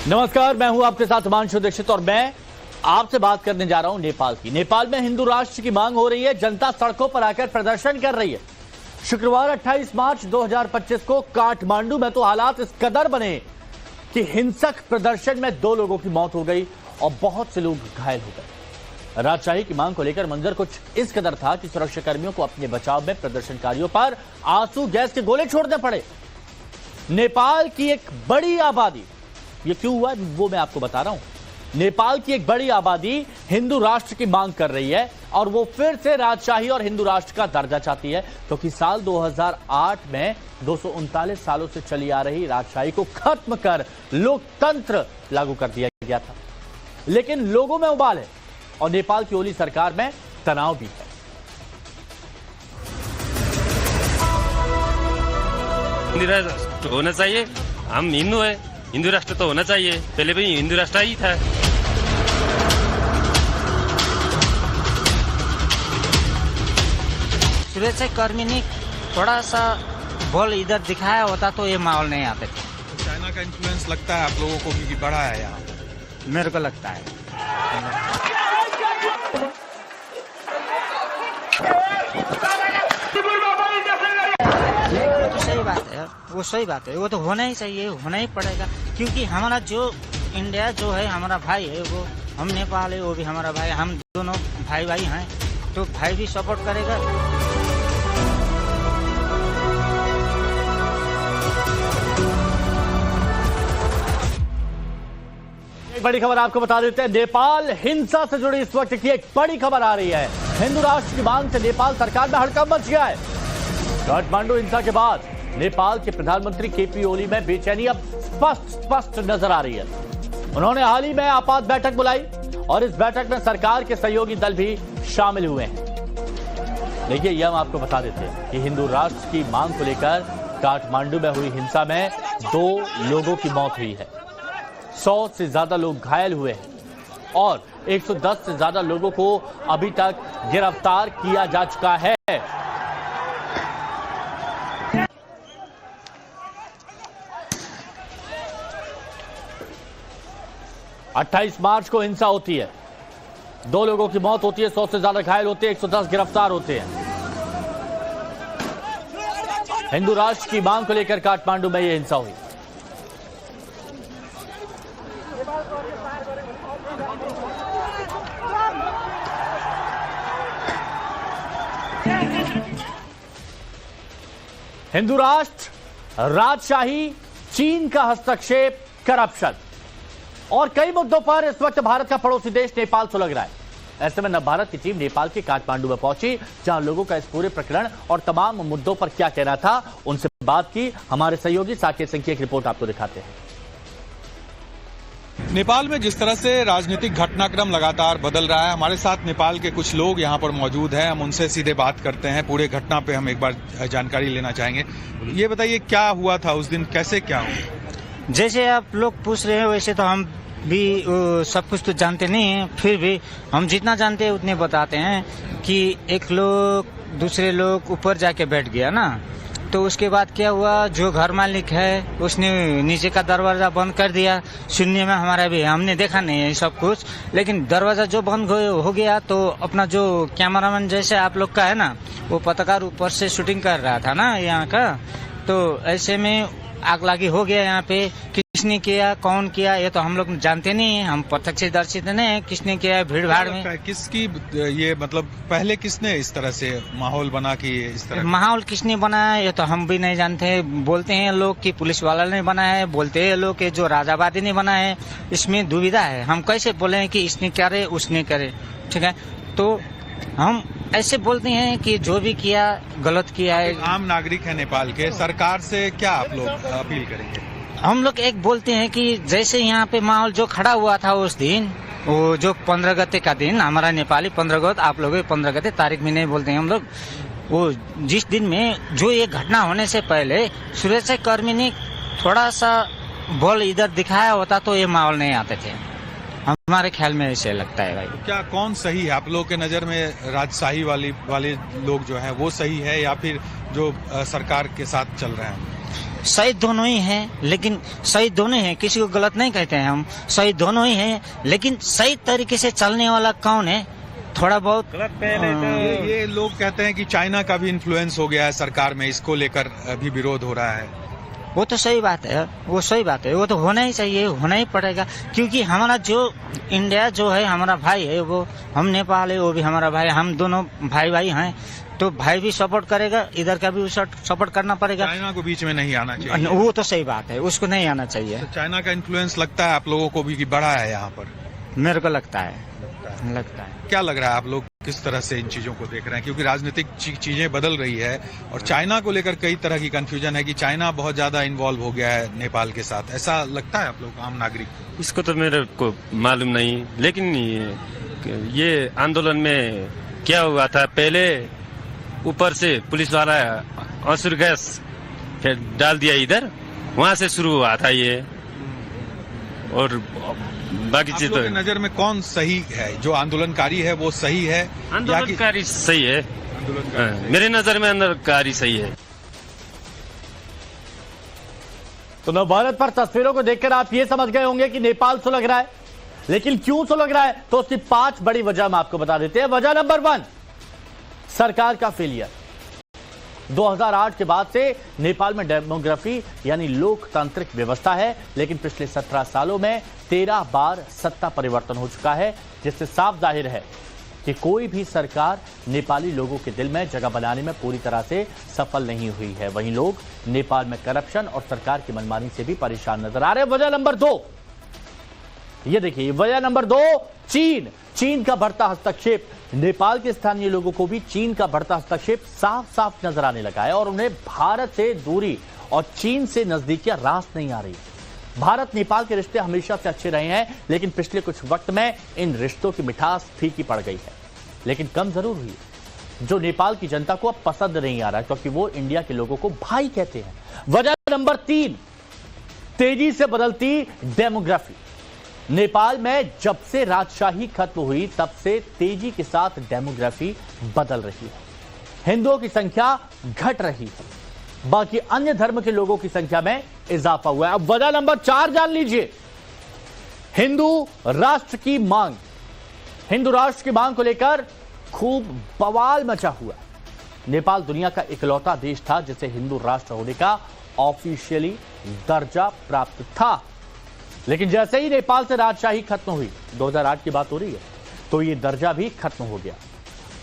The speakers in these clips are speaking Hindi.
नमस्कार, मैं हूं आपके साथ हिमांशु दीक्षित और मैं आपसे बात करने जा रहा हूं नेपाल की। नेपाल में हिंदू राष्ट्र की मांग हो रही है, जनता सड़कों पर आकर प्रदर्शन कर रही है। शुक्रवार 28 मार्च 2025 को काठमांडू में तो हालात इस कदर बने कि हिंसक प्रदर्शन में 2 लोगों की मौत हो गई और बहुत से लोग घायल हो गए। राजशाही की मांग को लेकर मंजर कुछ इस कदर था कि सुरक्षाकर्मियों को अपने बचाव में प्रदर्शनकारियों पर आंसू गैस के गोले छोड़ने पड़े। नेपाल की एक बड़ी आबादी, ये क्यों हुआ वो मैं आपको बता रहा हूं। नेपाल की एक बड़ी आबादी हिंदू राष्ट्र की मांग कर रही है और वो फिर से राजशाही और हिंदू राष्ट्र का दर्जा चाहती है, क्योंकि साल 2008 में 239 सालों से चली आ रही राजशाही को खत्म कर लोकतंत्र लागू कर दिया गया था। लेकिन लोगों में उबाल है और नेपाल की ओली सरकार में तनाव भी है। हिंदू राष्ट्र होना चाहिए, हम हिंदू है, हिंदू राष्ट्र तो होना चाहिए। पहले भी हिंदू राष्ट्र ही था। सुरक्षाकर्मी ने थोड़ा सा बल इधर दिखाया होता तो ये माहौल नहीं आते थे। चाइना का इन्फ्लुएंस लगता है आप लोगों को भी बड़ा है यहाँ? मेरे को लगता है। वो तो सही बात है, वो सही बात है, वो तो होना ही चाहिए, होना ही पड़ेगा, क्योंकि हमारा जो इंडिया जो है हमारा भाई है, वो हम नेपाल है वो भी हमारा भाई, हम दोनों भाई भाई हैं, तो भाई भी सपोर्ट करेगा। एक बड़ी खबर आपको बता देते हैं। नेपाल हिंसा से जुड़ी इस वक्त की एक बड़ी खबर आ रही है। हिंदू राष्ट्र की मांग से नेपाल सरकार में हड़कंप मच गया है। काठमांडू हिंसा के बाद नेपाल के प्रधानमंत्री केपी ओली में बेचैनी अब स्पष्ट नजर आ रही है। उन्होंने हाल ही में आपात बैठक बुलाई और इस बैठक में सरकार के सहयोगी दल भी शामिल हुए हैं। देखिए, यह हम आपको बता देते हैं कि हिंदू राष्ट्र की मांग को लेकर काठमांडू में हुई हिंसा में 2 लोगों की मौत हुई है, 100 से ज्यादा लोग घायल हुए हैं और 110 से ज्यादा लोगों को अभी तक गिरफ्तार किया जा चुका है। 28 मार्च को हिंसा होती है, 2 लोगों की मौत होती है, 100 से ज्यादा घायल होते हैं, 110 गिरफ्तार होते हैं। हिंदू राष्ट्र की मांग को लेकर काठमांडू में यह हिंसा हुई। हिंदू राष्ट्र, राजशाही, चीन का हस्तक्षेप, करप्शन और कई मुद्दों पर इस वक्त भारत का पड़ोसी देश नेपाल सुलग रहा है। ऐसे में नवभारत की टीम नेपाल के काठमांडू में पहुंची, जहां लोगों का इस पूरे प्रकरण और तमाम मुद्दों पर क्या कहना था उनसे बात की। हमारे सहयोगी साकेत सिंह की एक रिपोर्ट आपको दिखाते हैं। नेपाल में जिस तरह से राजनीतिक घटनाक्रम लगातार बदल रहा है, हमारे साथ नेपाल के कुछ लोग यहाँ पर मौजूद हैं, हम उनसे सीधे बात करते हैं। पूरे घटना पे हम एक बार जानकारी लेना चाहेंगे। ये बताइए, क्या हुआ था उस दिन, कैसे क्या हुआ? जैसे आप लोग पूछ रहे हैं वैसे तो हम भी सब कुछ तो जानते नहीं हैं, फिर भी हम जितना जानते हैं उतने बताते हैं कि एक लोग दूसरे लोग ऊपर जाके बैठ गया ना, तो उसके बाद क्या हुआ, जो घर मालिक है उसने नीचे का दरवाजा बंद कर दिया। सुनने में हमारा भी, हमने देखा नहीं है सब कुछ, लेकिन दरवाजा जो बंद हो गया तो अपना जो कैमरामैन जैसे आप लोग का है ना, वो पत्रकार ऊपर से शूटिंग कर रहा था ना यहाँ का, तो ऐसे में आग लागी हो गया। यहाँ पे किसने किया, कौन किया, ये तो हम लोग जानते नहीं है, हम प्रत्यक्षदर्शी नहीं है किसने किया। भीड़ भाड़ में किसकी ये मतलब पहले किसने इस तरह से माहौल बना कि इस तरह माहौल किसने बनाया ये तो हम भी नहीं जानते। बोलते हैं लोग कि पुलिस वाला ने बनाया है, बोलते हैं लोग कि जो राजावादी ने बनाया है। इसमें दुविधा है, हम कैसे बोले कि इसने करे उसने करे, ठीक है। तो हम ऐसे बोलते हैं कि जो भी किया गलत किया है। आम नागरिक है नेपाल के, सरकार से क्या आप लोग अपील करेंगे? हम लोग एक बोलते हैं कि जैसे यहाँ पे माहौल जो खड़ा हुआ था उस दिन, वो जो 15 गते का दिन, हमारा नेपाली 15 गते, आप लोग 15 गते, तारीख में नहीं बोलते हैं हम लोग। वो जिस दिन में जो ये घटना होने से पहले सुरक्षाकर्मी ने थोड़ा सा बल इधर दिखाया होता तो ये माहौल नहीं आते थे, हमारे ख्याल में ऐसे लगता है। भाई क्या कौन सही है आप लोग के नजर में? राजशाही वाले लोग जो हैं वो सही है या फिर जो सरकार के साथ चल रहे हैं? शहीद दोनों ही हैं, लेकिन शहीद दोनों हैं, किसी को गलत नहीं कहते हैं हम, शहीद दोनों ही हैं, लेकिन सही तरीके से चलने वाला कौन है? थोड़ा बहुत ये लोग कहते हैं कि चाइना का भी इन्फ्लुएंस हो गया है सरकार में, इसको लेकर अभी विरोध हो रहा है। वो तो सही बात है, वो सही बात है, वो तो होना ही चाहिए, होना ही पड़ेगा, क्योंकि हमारा जो इंडिया जो है हमारा भाई है, वो हम नेपाल है वो भी हमारा भाई, हम दोनों भाई भाई हैं, तो भाई भी सपोर्ट करेगा, इधर का भी सपोर्ट करना पड़ेगा। चाइना को बीच में नहीं आना चाहिए, वो तो सही बात है, उसको नहीं आना चाहिए। तो चाइना का इन्फ्लुएंस लगता है आप लोगों को भी कि बड़ा है यहाँ पर? मेरे को लगता है। क्या लग रहा है, आप लोग किस तरह से इन चीजों को देख रहे हैं? क्योंकि राजनीतिक चीजें बदल रही है और चाइना को लेकर कई तरह की कंफ्यूजन है कि चाइना बहुत ज्यादा इन्वॉल्व हो गया है नेपाल के साथ, ऐसा लगता है आप लोग आम नागरिक को? इसको तो मेरे को मालूम नहीं, लेकिन ये आंदोलन में क्या हुआ था, पहले ऊपर से पुलिस वाला आंसू गैस डाल दिया इधर, वहां से शुरू हुआ था ये, और बाकी चीज तो नजर में कौन सही है? जो आंदोलनकारी है वो सही है? आंदोलनकारी सही है, मेरे नजर में आंदोलनकारी सही है। तो नवभारत पर तस्वीरों को देखकर आप ये समझ गए होंगे कि नेपाल सुलग रहा है, लेकिन क्यों सुलग रहा है, तो उसकी 5 बड़ी वजह हम आपको बता देते हैं। वजह नंबर 1, सरकार का फेलियर। 2008 के बाद से नेपाल में डेमोग्राफी यानी लोकतांत्रिक व्यवस्था है, लेकिन पिछले 17 सालों में 13 बार सत्ता परिवर्तन हो चुका है, जिससे साफ जाहिर है कि कोई भी सरकार नेपाली लोगों के दिल में जगह बनाने में पूरी तरह से सफल नहीं हुई है। वहीं लोग नेपाल में करप्शन और सरकार की मनमानी से भी परेशान नजर आ रहे हैं। वजह नंबर 2, ये देखिए, वजह नंबर 2, चीन का बढ़ता हस्तक्षेप। नेपाल के स्थानीय लोगों को भी चीन का बढ़ता हस्तक्षेप साफ साफ नजर आने लगा है और उन्हें भारत से दूरी और चीन से नजदीकियां रास नहीं आ रही। भारत नेपाल के रिश्ते हमेशा से अच्छे रहे हैं, लेकिन पिछले कुछ वक्त में इन रिश्तों की मिठास फीकी पड़ गई है, लेकिन कम जरूर हुई, जो नेपाल की जनता को अब पसंद नहीं आ रहा, क्योंकि वो इंडिया के लोगों को भाई कहते हैं। वजह नंबर 3, तेजी से बदलती डेमोग्राफी। नेपाल में जब से राजशाही खत्म हुई तब से तेजी के साथ डेमोग्राफी बदल रही है। हिंदुओं की संख्या घट रही है, बाकी अन्य धर्म के लोगों की संख्या में इजाफा हुआ है। अब वजह नंबर 4 जान लीजिए, हिंदू राष्ट्र की मांग। हिंदू राष्ट्र की मांग को लेकर खूब बवाल मचा हुआ। नेपाल दुनिया का इकलौता देश था जिसे हिंदू राष्ट्र होने का ऑफिशियली दर्जा प्राप्त था, लेकिन जैसे ही नेपाल से राजशाही खत्म हुई, 2008 की बात हो रही है, तो ये दर्जा भी खत्म हो गया।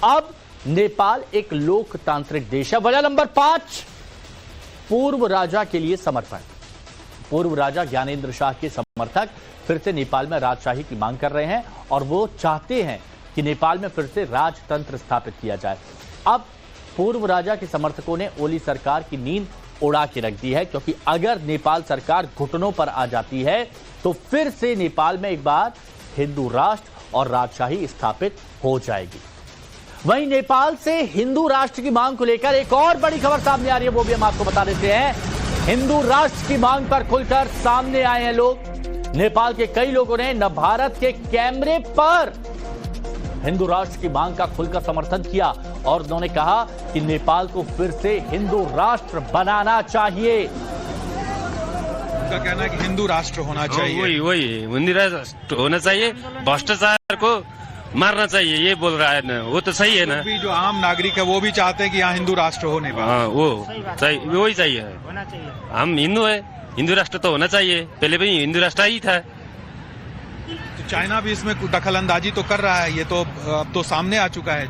अब नेपाल एक लोकतांत्रिक देश है। वजह नंबर 5, पूर्व राजा के लिए समर्पण। पूर्व राजा ज्ञानेंद्र शाह के समर्थक फिर से नेपाल में राजशाही की मांग कर रहे हैं और वो चाहते हैं कि नेपाल में फिर से राजतंत्र स्थापित किया जाए। अब पूर्व राजा के समर्थकों ने ओली सरकार की नींद उड़ा के रख दी है, क्योंकि अगर नेपाल सरकार घुटनों पर आ जाती है तो फिर से नेपाल में एक बार हिंदू राष्ट्र और राजशाही स्थापित हो जाएगी। वहीं नेपाल से हिंदू राष्ट्र की मांग को लेकर एक और बड़ी खबर सामने आ रही है, वो भी हम आपको बता देते हैं। हिंदू राष्ट्र की मांग पर खुलकर सामने आए हैं लोग। नेपाल के कई लोगों ने नवभारत के कैमरे पर हिंदू राष्ट्र की मांग का खुलकर समर्थन किया और उन्होंने कहा कि नेपाल को फिर से हिंदू राष्ट्र बनाना चाहिए। उनका कहना है कि हिंदू राष्ट्र होना चाहिए। वही हिंदू राष्ट्र होना चाहिए, भ्रष्टाचार को मारना चाहिए, ये बोल रहा है ना, वो तो सही है ना। भी जो आम नागरिक है वो भी चाहते हैं कि यहाँ हिंदू राष्ट्र हो नेपाल। हाँ, वो सही, वही चाहिए, होना चाहिए। हम हिंदू है, हिंदू राष्ट्र तो होना चाहिए, पहले भी हिंदू राष्ट्र ही था। तो चाइना भी इसमें दखल अंदाजी तो कर रहा है, ये तो अब तो सामने आ चुका है।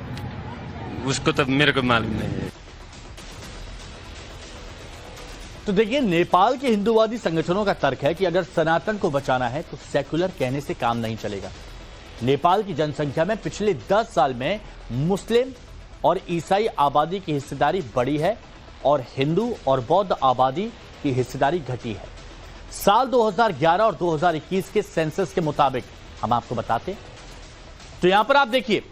उसको तो मेरे को मालूम नहीं है। तो देखिए, नेपाल के हिंदूवादी संगठनों का तर्क है कि अगर सनातन को बचाना है तो सेकुलर कहने से काम नहीं चलेगा। नेपाल की जनसंख्या में पिछले 10 साल में मुस्लिम और ईसाई आबादी की हिस्सेदारी बढ़ी है और हिंदू और बौद्ध आबादी की हिस्सेदारी घटी है। साल 2011 और 2021 के सेंसस के मुताबिक हम आपको बताते हैं, तो यहां पर आप देखिए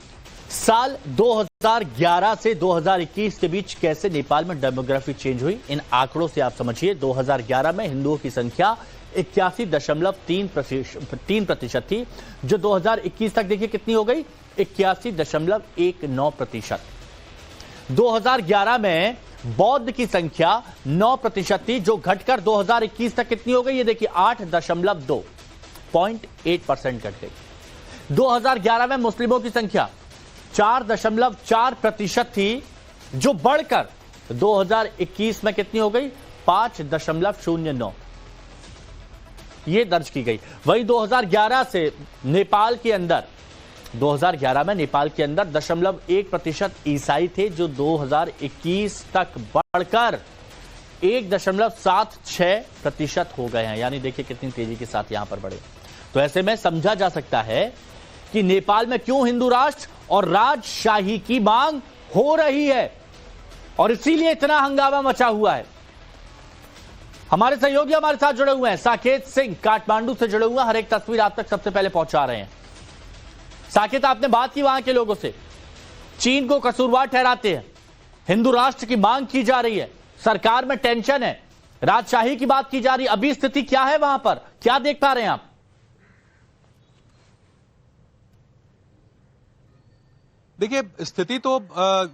साल 2011 से 2021 के बीच कैसे नेपाल में डेमोग्राफी चेंज हुई। इन आंकड़ों से आप समझिए, 2011 में हिंदुओं की संख्या 81.3% थी, जो 2021 तक देखिए कितनी हो गई, 81.19%। 2011 में बौद्ध की संख्या 9% थी, जो घटकर 2021 तक कितनी हो गई, ये देखिए 8.2 0.8% घट गई। 2011 में मुस्लिमों की संख्या 4.4% थी, जो बढ़कर 2021 में कितनी हो गई, 5.09 ये दर्ज की गई। वहीं 2011 से नेपाल के अंदर 2011 में नेपाल के अंदर 0.1% ईसाई थे, जो 2021 तक बढ़कर 1.76% हो गए हैं। यानी देखिए कितनी तेजी के साथ यहां पर बढ़े। तो ऐसे में समझा जा सकता है कि नेपाल में क्यों हिंदू राष्ट्र और राजशाही की मांग हो रही है और इसीलिए इतना हंगामा मचा हुआ है। हमारे सहयोगी हमारे साथ जुड़े हुए हैं, साकेत सिंह काठमांडू से जुड़े हुए हैं, हर एक तस्वीर आप तक सबसे पहले पहुंचा रहे हैं। साकेत, आपने बात की वहां के लोगों से, चीन को कसूरवार ठहराते हैं, हिंदू राष्ट्र की मांग की जा रही है, सरकार में टेंशन है, राजशाही की बात की जा रही है। अभी स्थिति क्या है वहां पर, क्या देख पा रहे हैं आप? देखिए, स्थिति तो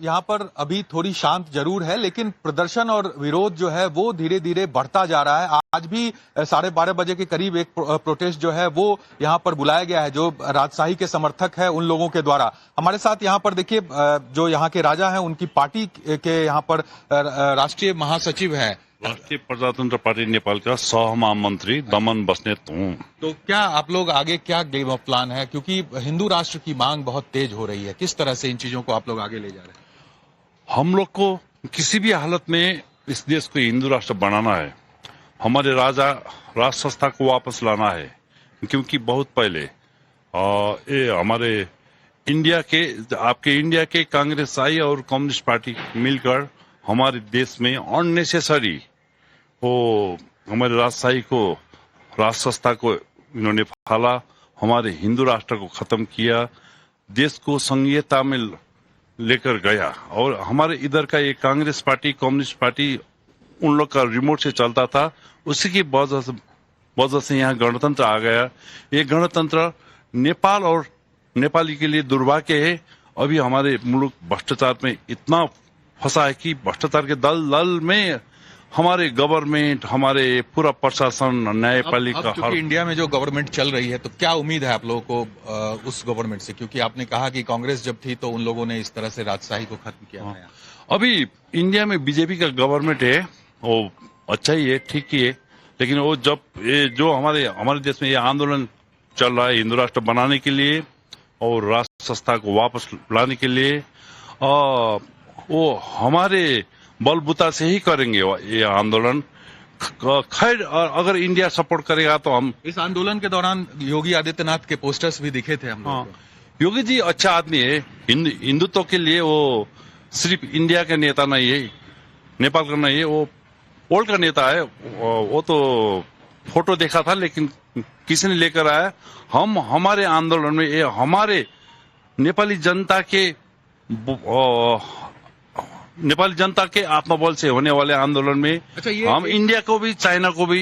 यहाँ पर अभी थोड़ी शांत जरूर है, लेकिन प्रदर्शन और विरोध जो है वो धीरे धीरे बढ़ता जा रहा है। आज भी 12:30 बजे के करीब एक प्रोटेस्ट जो है वो यहाँ पर बुलाया गया है, जो राजशाही के समर्थक है उन लोगों के द्वारा। हमारे साथ यहाँ पर देखिए, जो यहाँ के राजा हैं उनकी पार्टी के यहाँ पर राष्ट्रीय महासचिव है, राष्ट्रीय प्रजातंत्र पार्टी नेपाल का सह महामंत्री दमन बस्नेत हूँ। तो क्या आप लोग आगे क्या गेम ऑफ प्लान है, क्योंकि हिंदू राष्ट्र की मांग बहुत तेज हो रही है, किस तरह से इन चीजों को आप लोग आगे ले जा रहे हैं? हम लोग को किसी भी हालत में इस देश को हिंदू राष्ट्र बनाना है, हमारे राज संस्था को वापस लाना है, क्योंकि बहुत पहले ये हमारे आपके इंडिया के कांग्रेस और कम्युनिस्ट पार्टी मिलकर हमारे देश में अननेसेसरी वो हमारे राजशाही को, राज संस्था को इन्होंने फाला, हमारे हिंदू राष्ट्र को खत्म किया, देश को संघीयता में लेकर गया। और हमारे इधर का ये कांग्रेस पार्टी, कम्युनिस्ट पार्टी उन लोग का रिमोट से चलता था, उसी की वजह से यहाँ गणतंत्र आ गया। ये गणतंत्र नेपाल और नेपाली के लिए दुर्भाग्य है। अभी हमारे मुल्क भ्रष्टाचार में इतना फंसा है कि भ्रष्टाचार के दल में हमारे गवर्नमेंट, हमारे पूरा प्रशासन, न्यायपालिका, अब इंडिया में जो गवर्नमेंट चल रही है, तो क्या उम्मीद है आप लोगों को उस गवर्नमेंट से? क्योंकि आपने कहा कि कांग्रेस जब थी तो उन लोगों ने इस तरह से राजशाही को खत्म किया था। अभी इंडिया में बीजेपी का गवर्नमेंट है, वो अच्छा ही है, ठीक ही है, लेकिन वो जब ये जो हमारे देश में ये आंदोलन चल रहा है हिंदू राष्ट्र बनाने के लिए और राष्ट्र संस्था को वापस लाने के लिए, वो हमारे बलबूता से ही करेंगे ये आंदोलन। खैर अगर इंडिया सपोर्ट करेगा तो हम। इस आंदोलन के दौरान योगी आदित्यनाथ के पोस्टर्स भी दिखे थे हम लोगों को। योगी जी अच्छा आदमी है, हिंदुत्व के लिए वो सिर्फ इंडिया का नेता नहीं है, नेपाल का नहीं है, वो वर्ल्ड का नेता है। वो तो फोटो देखा था, लेकिन किसी ने लेकर आया। हम हमारे आंदोलन में ये हमारे नेपाली जनता के आत्मबल से होने वाले आंदोलन में हम इंडिया को भी, चाइना को भी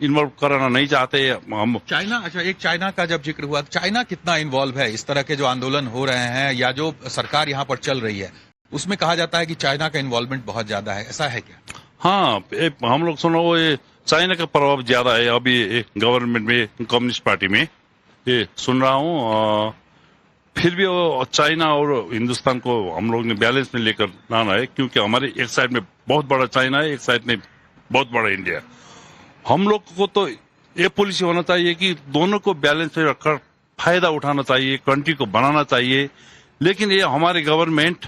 इन्वॉल्व कराना नहीं चाहते हम। चाइना, अच्छा, एक चाइना का जब जिक्र हुआ, चाइना कितना इन्वॉल्व है इस तरह के जो आंदोलन हो रहे हैं या जो सरकार यहाँ पर चल रही है, उसमें कहा जाता है कि चाइना का इन्वॉल्वमेंट बहुत ज्यादा है, ऐसा है क्या? हाँ, हम लोग सुनो, ये चाइना का प्रभाव ज्यादा है अभी गवर्नमेंट में, कम्युनिस्ट पार्टी में, ये सुन रहा हूँ। फिर भी वो चाइना और हिंदुस्तान को हम लोग ने बैलेंस में लेकर लाना है, क्योंकि हमारे एक साइड में बहुत बड़ा चाइना है, एक साइड में बहुत बड़ा इंडिया। हम लोग को तो ये पॉलिसी होना चाहिए कि दोनों को बैलेंस में रखकर फायदा उठाना चाहिए, कंट्री को बनाना चाहिए। लेकिन ये हमारे गवर्नमेंट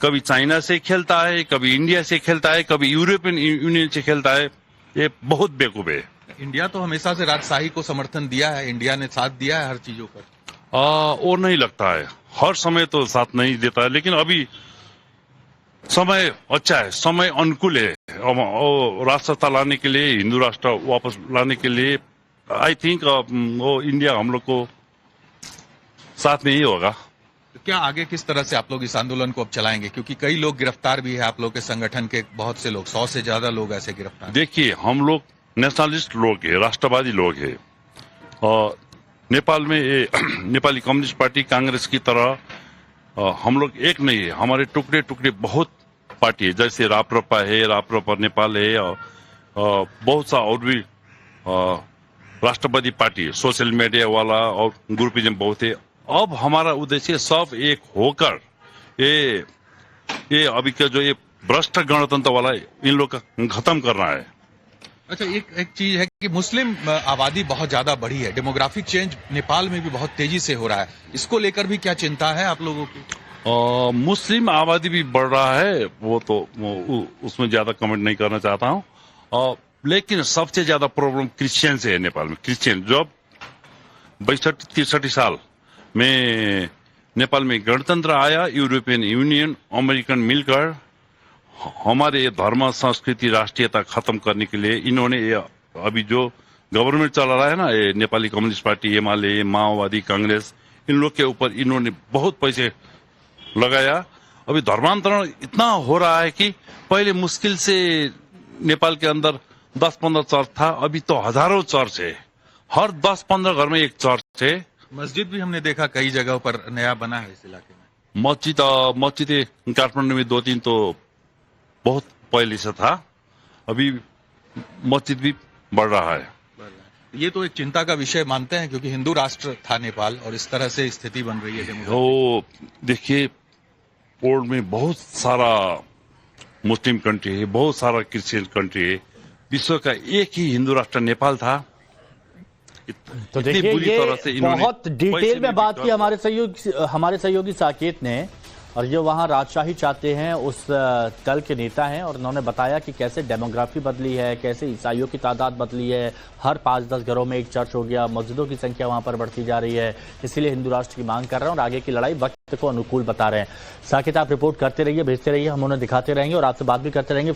कभी चाइना से खेलता है, कभी इंडिया से खेलता है, कभी यूरोपियन यूनियन से खेलता है, ये बहुत बेवकूफ है। इंडिया तो हमेशा से राजशाही को समर्थन दिया है, इंडिया ने साथ दिया है हर चीजों पर। वो नहीं लगता है, हर समय तो साथ नहीं देता है, लेकिन अभी समय अच्छा है, समय अनुकूल है राष्ट्रता लाने के लिए, हिंदू राष्ट्र वापस लाने के लिए। आई थिंक वो इंडिया हम लोग को साथ में ही होगा। तो क्या आगे किस तरह से आप लोग इस आंदोलन को अब चलाएंगे, क्योंकि कई लोग गिरफ्तार भी है आप लोग के संगठन के, बहुत से लोग, 100 से ज्यादा लोग ऐसे गिरफ्तार। देखिए, हम लोग नेशनलिस्ट लोग हैं, राष्ट्रवादी लोग हैं, और नेपाल में ये नेपाली कम्युनिस्ट पार्टी, कांग्रेस की तरह हम लोग एक नहीं है, हमारे टुकड़े टुकड़े बहुत पार्टी है, जैसे राप्रपा है, राप्रपा नेपाल है, और बहुत सा और भी राष्ट्रवादी पार्टी है, सोशल मीडिया वाला और ग्रुपिज्म बहुत है। अब हमारा उद्देश्य सब एक होकर ये अभी का जो ये भ्रष्ट गणतंत्र वाला है, इन लोग का खत्म करना है। अच्छा, एक चीज है कि मुस्लिम आबादी बहुत ज्यादा बढ़ी है, डेमोग्राफिक चेंज नेपाल में भी बहुत तेजी से हो रहा है, इसको लेकर भी क्या चिंता है आप लोगों की? मुस्लिम आबादी भी बढ़ रहा है, वो तो उसमें ज्यादा कमेंट नहीं करना चाहता हूँ, लेकिन सबसे ज्यादा प्रॉब्लम क्रिश्चियन से है नेपाल में। क्रिश्चियन जब 62-63 साल में नेपाल में गणतंत्र आया, यूरोपियन यूनियन, अमेरिकन मिलकर हमारे धर्म, संस्कृति, राष्ट्रीयता खत्म करने के लिए इन्होंने ये अभी जो गवर्नमेंट चला रहा है ना, ये नेपाली कम्युनिस्ट पार्टी, एमाले, माओवादी, कांग्रेस, इन लोग के ऊपर इन्होंने बहुत पैसे लगाया। अभी धर्मांतरण इतना हो रहा है कि पहले मुश्किल से नेपाल के अंदर 10-15 चर्च था, अभी तो हजारों चर्च है, हर 10-15 घर में एक चर्च है। मस्जिद भी हमने देखा कई जगहों पर नया बना है इस इलाके में। मस्जिद काठमांडू में 2-3 तो बहुत पहले से था, अभी मस्जिद भी बढ़ रहा है। ये तो एक चिंता का विषय मानते हैं, क्योंकि हिंदू राष्ट्र था नेपाल और इस तरह से स्थिति बन रही है। तो देखिए, पोर्ट में बहुत सारा मुस्लिम कंट्री है, बहुत सारा क्रिश्चियन कंट्री है, विश्व का एक ही हिंदू राष्ट्र नेपाल था। तो देखिए, ये बहुत डिटेल में बात की हमारे सहयोगी साकेत ने, और जो वहां राजशाही चाहते हैं उस दल के नेता हैं, और उन्होंने बताया कि कैसे डेमोग्राफी बदली है, कैसे ईसाइयों की तादाद बदली है, हर 5-10 घरों में एक चर्च हो गया, मस्जिदों की संख्या वहां पर बढ़ती जा रही है, इसीलिए हिंदू राष्ट्र की मांग कर रहे हैं और आगे की लड़ाई वक्त को अनुकूल बता रहे हैं। साकेत, आप रिपोर्ट करते रहिए, भेजते रहिए, हम उन्हें दिखाते रहेंगे और आपसे बात भी करते रहेंगे।